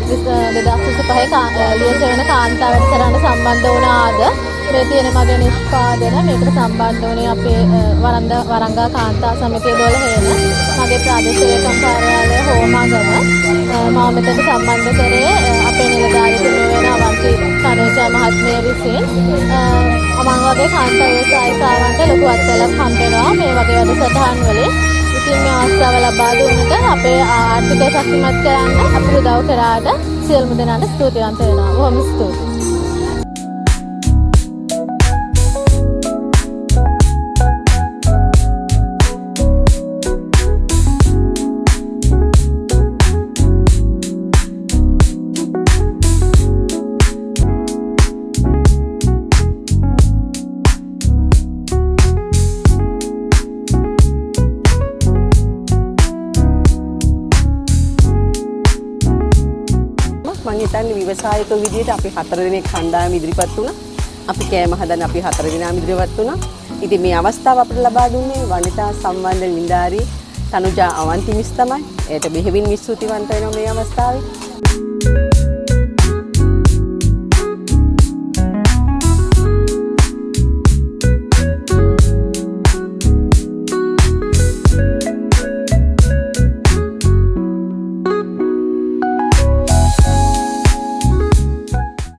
2025 ලියසෙවන කාන්තා වැඩසටහනට සම්බන්ධ වුණාද? මේ තියෙන මගේ නිෂ්පාදන මේකට සම්බන්ධ වුණේ අපේ වරංගා කාන්තා සමිතිය 12 මගේ ප්‍රාදේශීය කාර්යාලය හෝමාගම මම මෙතන සම්බන්ධ කරේ අපේ නිලධාරීතුමෝ වෙන අවන්ති තනෝජා මහත්මිය විසින් මම වගේ කාන්තා ව්‍යවසායිකාවන්ට ලොකු අත්දැකීමක් හම්බ වෙනවා මේ වගේ වැඩසටහන් වලින්. ඉතින් මේ අවස්ථාව ලබා දුන්නට අපේ ආර්ථිකය ශක්තිමත් කරන්න අපිට උදව් කරාට සියලුම දෙනාට ස්තුතිවන්ත වෙනවා. බොහොම ස්තුතියි. මම හිතන්නේ විවසායක විදියට අපි 4 දිනක් කණ්ඩායම ඉදිරිපත් වුණා. අපි කෑම හදන අපි 4 දිනම ඉදිරිපත් වුණා. ඉතින් මේ අවස්ථාව අපිට ලබා දුන්නේ වනිතා සම්බන්ධ නිලධාරී තනුජා අවන්ති මිස් තමයි. ඒට බෙහෙවින් ස්තුතිවන්ත වෙනවා මේ අවස්ථාවේ.